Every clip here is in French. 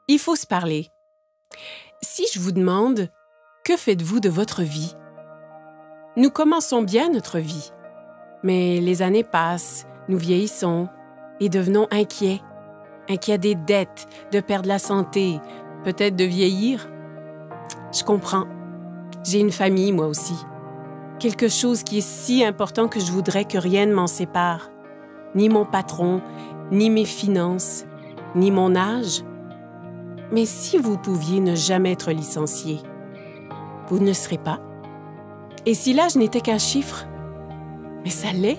Il faut se parler. Si je vous demande, que faites-vous de votre vie? Nous commençons bien notre vie, mais les années passent, nous vieillissons et devenons inquiets. Inquiets des dettes, de perdre la santé, peut-être de vieillir. Je comprends. J'ai une famille, moi aussi. Quelque chose qui est si important que je voudrais que rien ne m'en sépare. Ni mon patron, ni mes finances, ni mon âge. Mais si vous pouviez ne jamais être licencié, vous ne serez pas. Et si l'âge n'était qu'un chiffre? Mais ça l'est.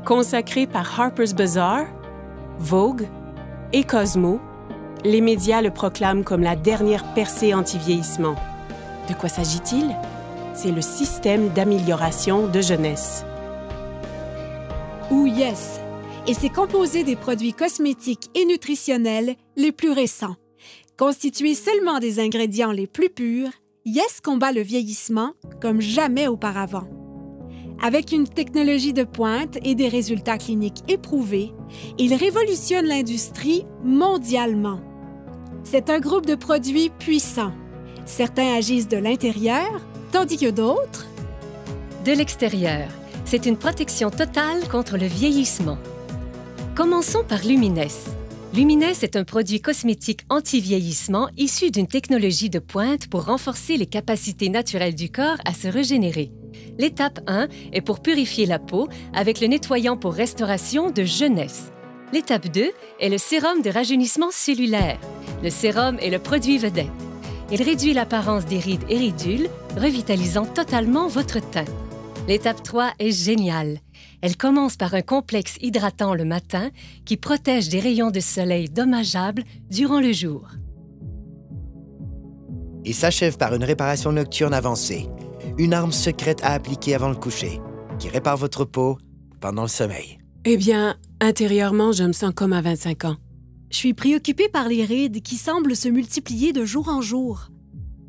Consacré par Harper's Bazaar, Vogue et Cosmo, les médias le proclament comme la dernière percée anti-vieillissement. De quoi s'agit-il? C'est le système d'amélioration de jeunesse. Ou Yes, et c'est composé des produits cosmétiques et nutritionnels les plus récents. Constitué seulement des ingrédients les plus purs, Yes combat le vieillissement comme jamais auparavant. Avec une technologie de pointe et des résultats cliniques éprouvés, il révolutionne l'industrie mondialement. C'est un groupe de produits puissants. Certains agissent de l'intérieur, tandis que d'autres... De l'extérieur. C'est une protection totale contre le vieillissement. Commençons par Lumines. Lumines est un produit cosmétique anti-vieillissement issu d'une technologie de pointe pour renforcer les capacités naturelles du corps à se régénérer. L'étape 1 est pour purifier la peau avec le nettoyant pour restauration de jeunesse. L'étape 2 est le sérum de rajeunissement cellulaire. Le sérum est le produit vedette. Il réduit l'apparence des rides et ridules, revitalisant totalement votre teint. L'étape 3 est géniale. Elle commence par un complexe hydratant le matin qui protège des rayons de soleil dommageables durant le jour. Et s'achève par une réparation nocturne avancée, une arme secrète à appliquer avant le coucher, qui répare votre peau pendant le sommeil. Eh bien, intérieurement, je me sens comme à 25 ans. Je suis préoccupée par les rides qui semblent se multiplier de jour en jour.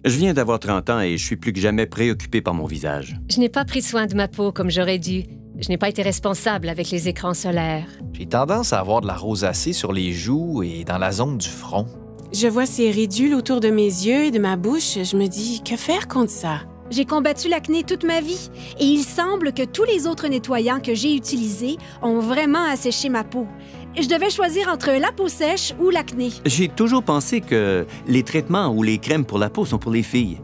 Je viens d'avoir 30 ans et je suis plus que jamais préoccupé par mon visage. Je n'ai pas pris soin de ma peau comme j'aurais dû. Je n'ai pas été responsable avec les écrans solaires. J'ai tendance à avoir de la rosacée sur les joues et dans la zone du front. Je vois ces ridules autour de mes yeux et de ma bouche. Je me dis, que faire contre ça? J'ai combattu l'acné toute ma vie et il semble que tous les autres nettoyants que j'ai utilisés ont vraiment asséché ma peau. Je devais choisir entre la peau sèche ou l'acné. J'ai toujours pensé que les traitements ou les crèmes pour la peau sont pour les filles.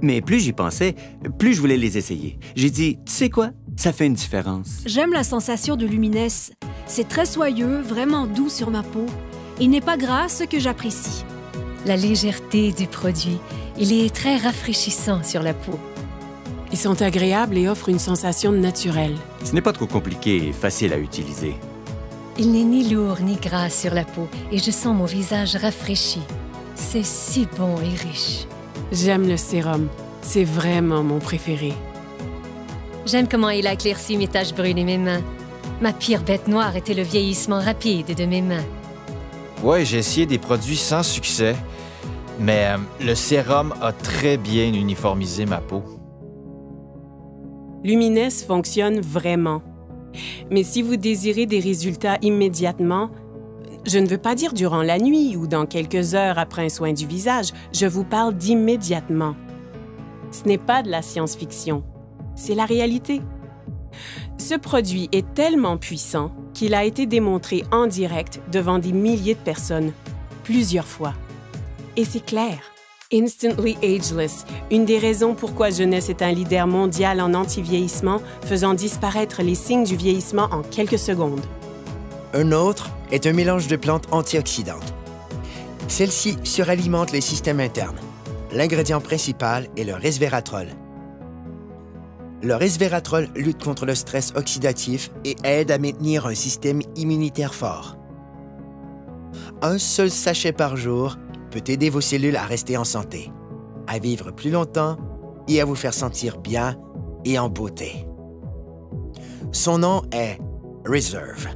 Mais plus j'y pensais, plus je voulais les essayer. J'ai dit, tu sais quoi? Ça fait une différence. J'aime la sensation de Lumines. C'est très soyeux, vraiment doux sur ma peau. Il n'est pas gras, ce que j'apprécie. La légèreté du produit. Il est très rafraîchissant sur la peau. Ils sont agréables et offrent une sensation naturelle. Ce n'est pas trop compliqué et facile à utiliser. Il n'est ni lourd ni gras sur la peau et je sens mon visage rafraîchi. C'est si bon et riche. J'aime le sérum. C'est vraiment mon préféré. J'aime comment il a éclairci mes taches brunes et mes mains. Ma pire bête noire était le vieillissement rapide de mes mains. Ouais, j'ai essayé des produits sans succès, mais le sérum a très bien uniformisé ma peau. Lumines fonctionne vraiment. Mais si vous désirez des résultats immédiatement, je ne veux pas dire durant la nuit ou dans quelques heures après un soin du visage, je vous parle d'immédiatement. Ce n'est pas de la science-fiction, c'est la réalité. Ce produit est tellement puissant qu'il a été démontré en direct devant des milliers de personnes, plusieurs fois. Et c'est clair. Instantly Ageless, une des raisons pourquoi Jeunesse est un leader mondial en anti-vieillissement, faisant disparaître les signes du vieillissement en quelques secondes. Un autre est un mélange de plantes antioxydantes. Celles-ci suralimentent les systèmes internes. L'ingrédient principal est le resveratrol. Le resveratrol lutte contre le stress oxydatif et aide à maintenir un système immunitaire fort. Un seul sachet par jour peut aider vos cellules à rester en santé, à vivre plus longtemps et à vous faire sentir bien et en beauté. Son nom est Reserve.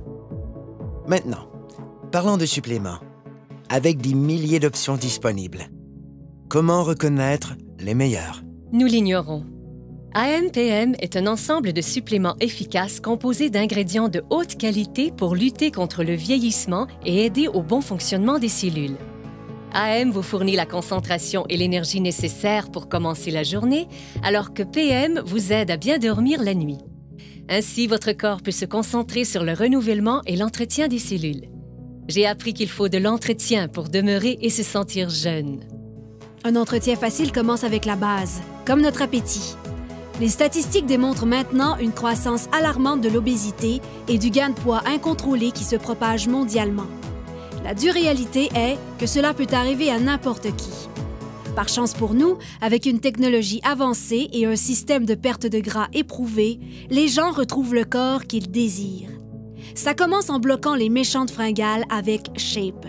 Maintenant, parlons de suppléments. Avec des milliers d'options disponibles, comment reconnaître les meilleurs? Nous l'ignorons. AMPM est un ensemble de suppléments efficaces composés d'ingrédients de haute qualité pour lutter contre le vieillissement et aider au bon fonctionnement des cellules. AM vous fournit la concentration et l'énergie nécessaires pour commencer la journée, alors que PM vous aide à bien dormir la nuit. Ainsi, votre corps peut se concentrer sur le renouvellement et l'entretien des cellules. J'ai appris qu'il faut de l'entretien pour demeurer et se sentir jeune. Un entretien facile commence avec la base, comme notre appétit. Les statistiques démontrent maintenant une croissance alarmante de l'obésité et du gain de poids incontrôlé qui se propage mondialement. La dure réalité est que cela peut arriver à n'importe qui. Par chance pour nous, avec une technologie avancée et un système de perte de gras éprouvé, les gens retrouvent le corps qu'ils désirent. Ça commence en bloquant les méchantes fringales avec Shape,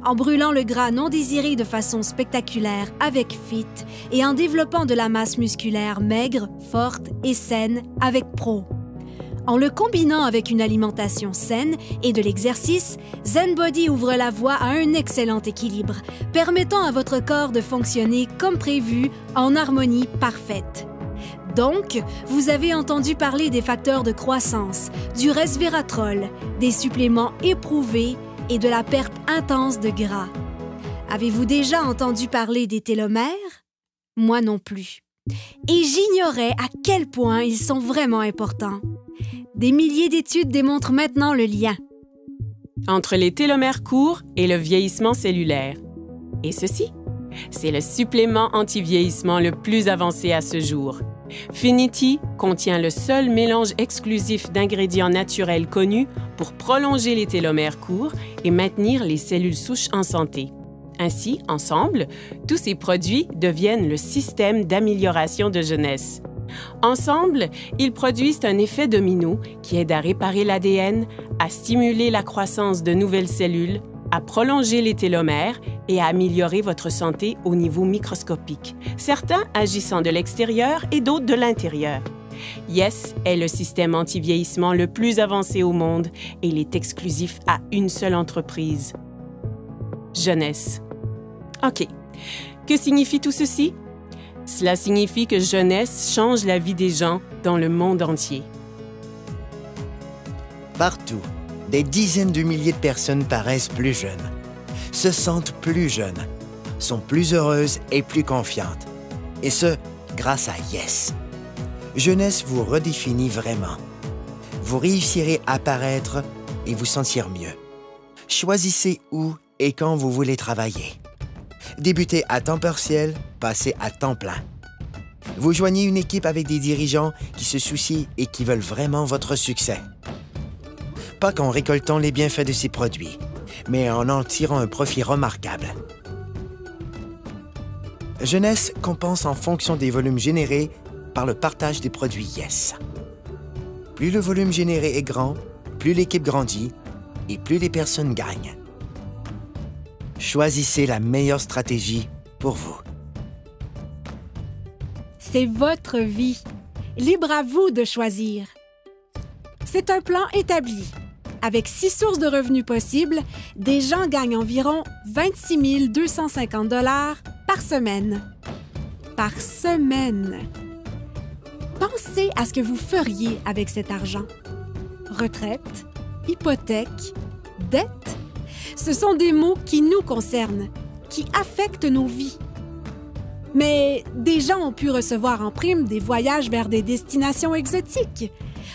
en brûlant le gras non désiré de façon spectaculaire avec Fit et en développant de la masse musculaire maigre, forte et saine avec Pro. En le combinant avec une alimentation saine et de l'exercice, ZenBody ouvre la voie à un excellent équilibre, permettant à votre corps de fonctionner comme prévu en harmonie parfaite. Donc, vous avez entendu parler des facteurs de croissance, du resveratrol, des suppléments éprouvés et de la perte intense de gras. Avez-vous déjà entendu parler des télomères? Moi non plus. Et j'ignorais à quel point ils sont vraiment importants. Des milliers d'études démontrent maintenant le lien entre les télomères courts et le vieillissement cellulaire. Et ceci, c'est le supplément anti-vieillissement le plus avancé à ce jour. Finity contient le seul mélange exclusif d'ingrédients naturels connus pour prolonger les télomères courts et maintenir les cellules souches en santé. Ainsi, ensemble, tous ces produits deviennent le système d'amélioration de jeunesse. Ensemble, ils produisent un effet domino qui aide à réparer l'ADN, à stimuler la croissance de nouvelles cellules, à prolonger les télomères et à améliorer votre santé au niveau microscopique, certains agissant de l'extérieur et d'autres de l'intérieur. Yes est le système anti-vieillissement le plus avancé au monde et il est exclusif à une seule entreprise. Jeunesse. OK. Que signifie tout ceci? Cela signifie que Jeunesse change la vie des gens dans le monde entier. Partout, des dizaines de milliers de personnes paraissent plus jeunes, se sentent plus jeunes, sont plus heureuses et plus confiantes. Et ce, grâce à Yes. Jeunesse vous redéfinit vraiment. Vous réussirez à paraître et vous sentir mieux. Choisissez où et quand vous voulez travailler. Débutez à temps partiel, passez à temps plein. Vous joignez une équipe avec des dirigeants qui se soucient et qui veulent vraiment votre succès. Pas qu'en récoltant les bienfaits de ces produits, mais en tirant un profit remarquable. Jeunesse compense en fonction des volumes générés par le partage des produits Yes. Plus le volume généré est grand, plus l'équipe grandit et plus les personnes gagnent. Choisissez la meilleure stratégie pour vous. C'est votre vie. Libre à vous de choisir. C'est un plan établi. Avec 6 sources de revenus possibles, des gens gagnent environ 26 250 $ par semaine. Par semaine. Pensez à ce que vous feriez avec cet argent. Retraite, hypothèque, dette. Ce sont des mots qui nous concernent, qui affectent nos vies. Mais des gens ont pu recevoir en prime des voyages vers des destinations exotiques,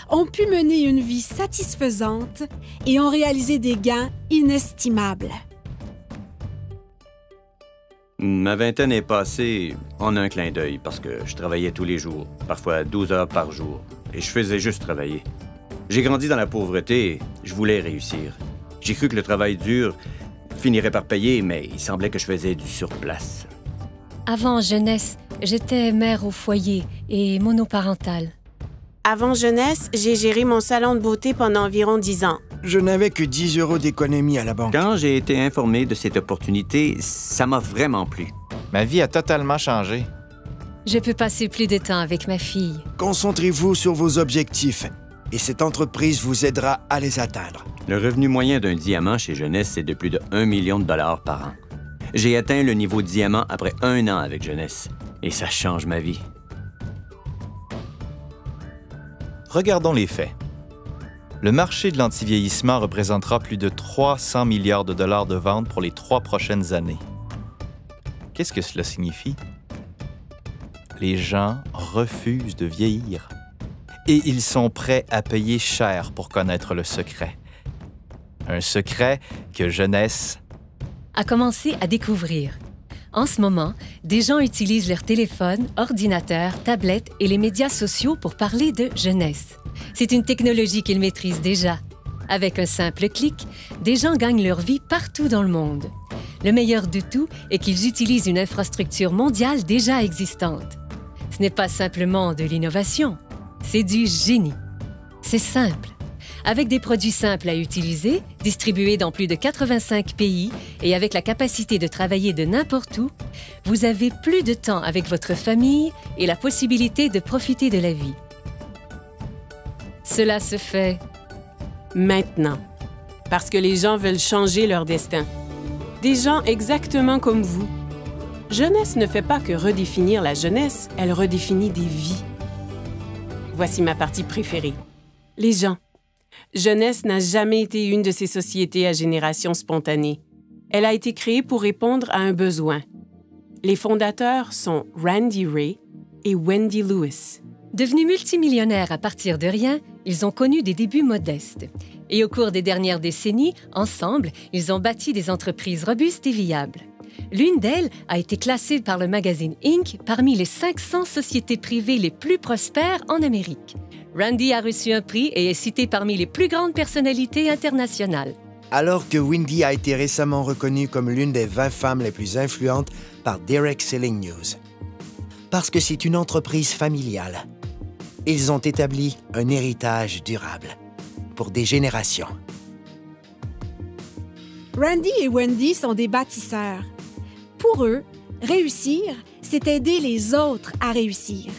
ont pu mener une vie satisfaisante et ont réalisé des gains inestimables. Ma vingtaine est passée en un clin d'œil parce que je travaillais tous les jours, parfois 12 heures par jour, et je faisais juste travailler. J'ai grandi dans la pauvreté et je voulais réussir. J'ai cru que le travail dur finirait par payer, mais il semblait que je faisais du surplace. Avant Jeunesse, j'étais mère au foyer et monoparentale. Avant Jeunesse, j'ai géré mon salon de beauté pendant environ 10 ans. Je n'avais que 10 € d'économie à la banque. Quand j'ai été informé de cette opportunité, ça m'a vraiment plu. Ma vie a totalement changé. Je peux passer plus de temps avec ma fille. Concentrez-vous sur vos objectifs et cette entreprise vous aidera à les atteindre. Le revenu moyen d'un diamant chez Jeunesse, c'est de plus de 1 million de dollars par an. J'ai atteint le niveau diamant après 1 an avec Jeunesse. Et ça change ma vie. Regardons les faits. Le marché de l'antivieillissement représentera plus de 300 milliards de dollars de ventes pour les 3 prochaines années. Qu'est-ce que cela signifie? Les gens refusent de vieillir. Et ils sont prêts à payer cher pour connaître le secret. Un secret que Jeunesse a commencé à découvrir. En ce moment, des gens utilisent leur téléphone, ordinateur, tablette et les médias sociaux pour parler de jeunesse. C'est une technologie qu'ils maîtrisent déjà. Avec un simple clic, des gens gagnent leur vie partout dans le monde. Le meilleur de tout est qu'ils utilisent une infrastructure mondiale déjà existante. Ce n'est pas simplement de l'innovation, c'est du génie. C'est simple. Avec des produits simples à utiliser, distribués dans plus de 85 pays et avec la capacité de travailler de n'importe où, vous avez plus de temps avec votre famille et la possibilité de profiter de la vie. Cela se fait maintenant, parce que les gens veulent changer leur destin. Des gens exactement comme vous. Jeunesse ne fait pas que redéfinir la jeunesse, elle redéfinit des vies. Voici ma partie préférée. Les gens. Jeunesse n'a jamais été une de ces sociétés à génération spontanée. Elle a été créée pour répondre à un besoin. Les fondateurs sont Randy Ray et Wendy Lewis. Devenus multimillionnaires à partir de rien, ils ont connu des débuts modestes. Et au cours des dernières décennies, ensemble, ils ont bâti des entreprises robustes et viables. L'une d'elles a été classée par le magazine Inc. parmi les 500 sociétés privées les plus prospères en Amérique. Randy a reçu un prix et est cité parmi les plus grandes personnalités internationales. Alors que Wendy a été récemment reconnue comme l'une des 20 femmes les plus influentes par Derek Selling News. Parce que c'est une entreprise familiale. Ils ont établi un héritage durable pour des générations. Randy et Wendy sont des bâtisseurs. Pour eux, réussir, c'est aider les autres à réussir.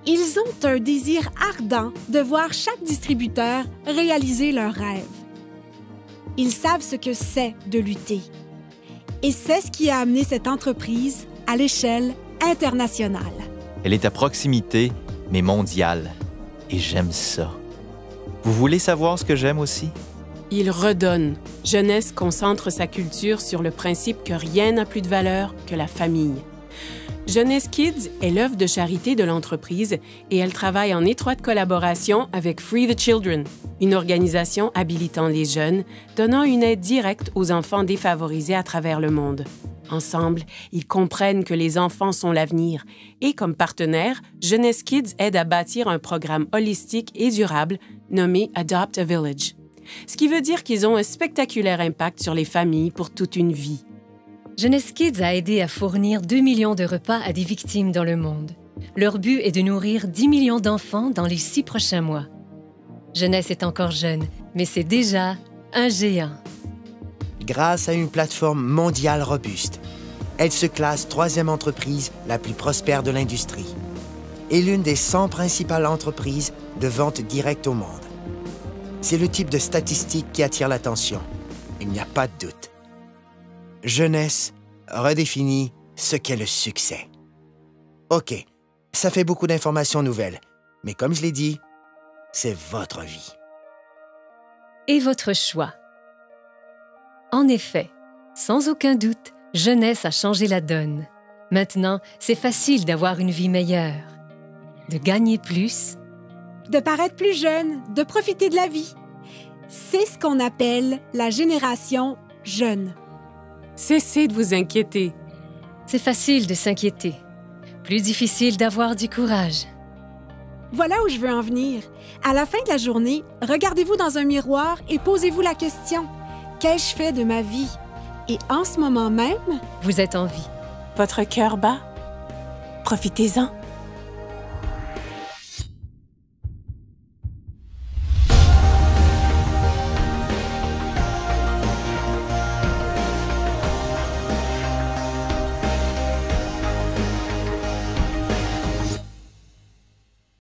Ils ont un désir ardent de voir chaque distributeur réaliser leurs rêves. Ils savent ce que c'est de lutter. Et c'est ce qui a amené cette entreprise à l'échelle internationale. Elle est à proximité, mais mondiale. Et j'aime ça. Vous voulez savoir ce que j'aime aussi? Il redonne. Jeunesse concentre sa culture sur le principe que rien n'a plus de valeur que la famille. Jeunesse Kids est l'œuvre de charité de l'entreprise et elle travaille en étroite collaboration avec Free the Children, une organisation habilitant les jeunes, donnant une aide directe aux enfants défavorisés à travers le monde. Ensemble, ils comprennent que les enfants sont l'avenir et, comme partenaire, Jeunesse Kids aide à bâtir un programme holistique et durable nommé Adopt a Village. Ce qui veut dire qu'ils ont un spectaculaire impact sur les familles pour toute une vie. Jeunesse Kids a aidé à fournir 2 millions de repas à des victimes dans le monde. Leur but est de nourrir 10 millions d'enfants dans les 6 prochains mois. Jeunesse est encore jeune, mais c'est déjà un géant. Grâce à une plateforme mondiale robuste, elle se classe 3e entreprise la plus prospère de l'industrie et l'une des 100 principales entreprises de vente directe au monde. C'est le type de statistique qui attire l'attention. Il n'y a pas de doute. Jeunesse redéfinit ce qu'est le succès. OK, ça fait beaucoup d'informations nouvelles, mais comme je l'ai dit, c'est votre vie. Et votre choix. En effet, sans aucun doute, Jeunesse a changé la donne. Maintenant, c'est facile d'avoir une vie meilleure, de gagner plus, de paraître plus jeune, de profiter de la vie. C'est ce qu'on appelle la génération jeune. Cessez de vous inquiéter. C'est facile de s'inquiéter. Plus difficile d'avoir du courage. Voilà où je veux en venir. À la fin de la journée, regardez-vous dans un miroir et posez-vous la question. Qu'ai-je fait de ma vie? Et en ce moment même, vous êtes en vie. Votre cœur bat? Profitez-en.